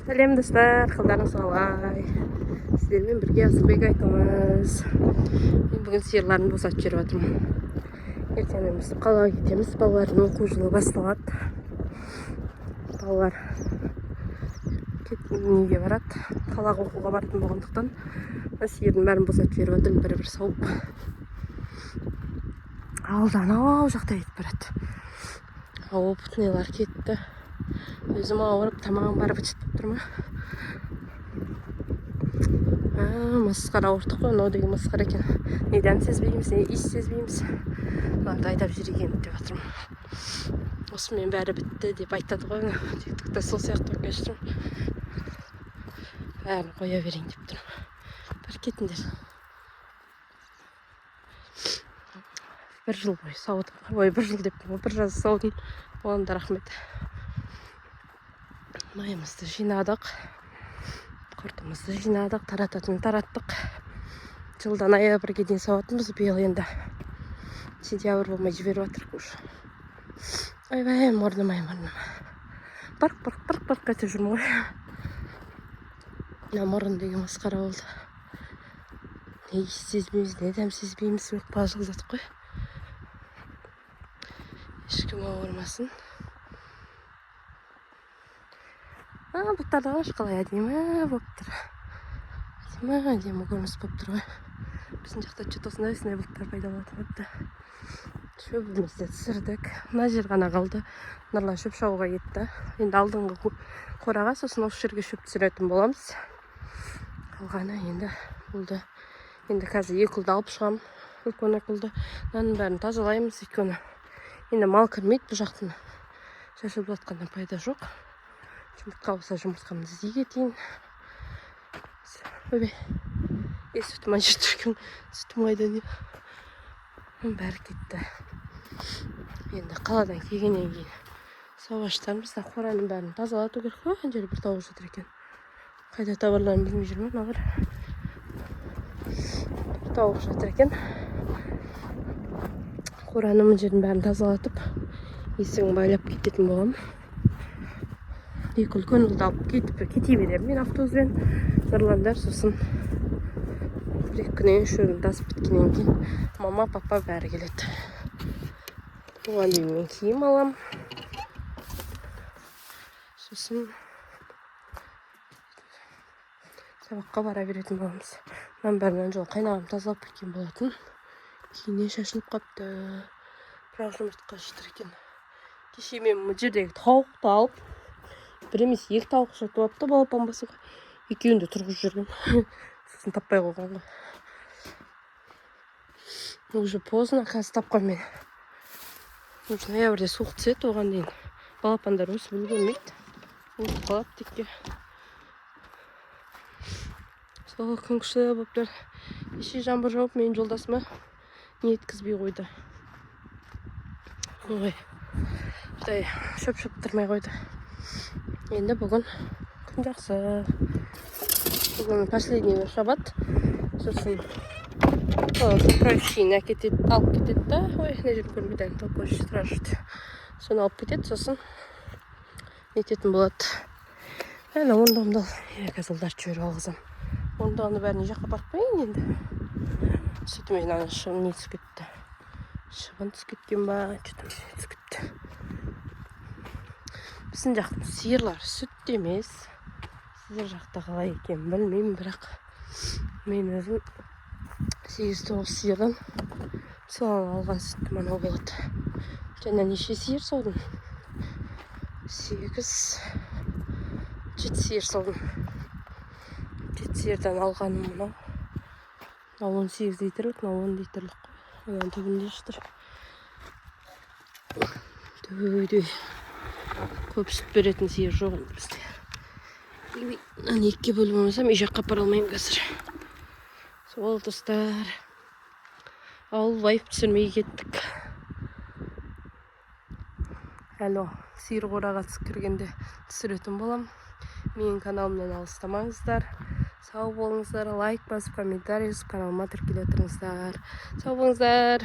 Сәлем достар, қалдарыңыз қалай? Сіздермен бірге Асылбек айтамыз. Мен бүгін сиырларын босатып жүріп жатырмын. Ертеңмен біз қалаға кетеміз. Балалардың оқу жылы басталады. Балалар неге барады? Қалаға оқуға бардым болғандықтан сиырдың бәрін босатып жүріп жатырмын, бір-бір сауып. Алдан ау жақта кетіп барады. Опытныйлар кетті. Өзім ауырып, тамағым барып бітіп тұрма. Масқара ауырдық қой, мынау деген масқара екен. Не дәм сезбейміз, не иіс сезбейміз. Оларды айдап жүрейін деп жатырмын. Осымен бәрі бітті деп айтады ғой. Тиктокта сол сияқты болып келе жатырмын. Бәрін қоя берейін деп тұрмын. Бір кетіңдер. Бір жыл бойы саудым. Ой, бір жыл деп бір жаз саудым. Оған да рахмет. Майымызды жинадық. Құртымызды жинадық. Тарататын тараттық. Жылдан ноябрьге дейін сауатынбыз. Биыл енді сентябрь болмай жіберіп жатырмық уже. Ойбай, мұрным. Барқ етіп жүрмін ғой. Мұрын деген масқара болды. Не иіс сезбейміз, не дәм сезбейміз. Өкпа жылдадық қой. Ешкім ауырмасын. Бұттарды қаш қалай әдемі болып тұр. Әдемі көрініс болып тұр ғой. Біздің жақта что-то осындай бұлттар пайда болады. Шөбімізді түсірдік. Мына жер ғана қалды. Нұрлан шөп шауға кетті. Енді алдыңғы қораға сосын осы жерге шөп түсіретін боламыз. Қалғаны енді болды. Енді қазір екілді алып шығам. Үлкен екілді. Мынаның бәрін тазалаймыз. Өйткені енді мал кірмейді бұл жақтың. Шашылып жатқаннан пайда жоқ. Жұмыртқа болса жұмыртқамды іздей кетейін. Өбе. Сүтім ай жүрген. Сүтім қайдан не? Бәрі кетті. Енді қаладан келгеннен кейін сауаштарымызда қораның бәрін тазалату керек қой. Ана жерде бір тауық жатыр екен. Қайда тауарларын білмей жүрмін. Ағыр. Бір тауық жатыр екен. Қораның жерін бәрін тазалатып, есігін байлап кететін болам. Екі үлкен ұлды алып кете беремін мен автобуспен. Нұрландар сосын бір-екі күннен шөбін тасып біткеннен кейін мама, папа бәрі келеді. Оған дейін мен киім алам. Сосын сабаққа бара беретін боламыз. Мен бәрінен жол қайнағым тазалап кеткен болатын. Кейіне шашылып қапты. Бірақ жұмыртқа жатыр екен. Кеше мен бұл жердегі тауықты алып, бір емес екі тауық жатып апты балапан басуға. Екеуін де тұрғызып жүрген. Сосын таппай қойған ғой. Уже поздно, қазір тапқан мен. Уже ноябрьде суық түседі, оған дейін балапандар өсіп үлгермейді. Өсіп қалады текке. Сол күн күшті болып тұр. Кеше жаңбыр жауып, менің жолдасыма не еткізбей қойды. Ой, құдай шөп тұрмай қойды. Енді бүгін күн жақсы. Бүгін последний шабат. Сосын профшин алып кетеді да. Ой, не жерін көрмейді. Толпой страшно. Соны алып кетеді, сосын нететін болады. Әне, ондағымда қазылдар жіберіп алғызам. Ондағыны бәріне жаққа барып қойын енді. Сөйтімен ана шыбын не түсіп кетті. Шыбын түсіп кеткен ба, что-то түсіп кетті. Біздің жақтың сиырлар сүт емес. Сіздер жақта қалай екен білмеймін, бірақ мен өзім 8-9 сиырдан соған алған сүтті мынау болады. Жаңа неше сиыр саудым? 7 сиыр саудым. 7 сиырдан алғаным мынау. 18 литрлік, 10 литрлік қой. Одан түбінде жатыр. Дөй. Көп сүт беретін сиыр жоқ бізде. Аны екіге бөліп алмасам, үй жаққа апара алмаймын қазір. Сол достар. Ауыл байып түсірмей кеттік. Әлі сиыр қораға кіргенде түсіретін болам. Менің каналымнан алыстамаңыздар. Сау болыңыздар, лайк басып, комментарий жазып, каналыма тіркеле отырыңыздар. Сау болыңыздар.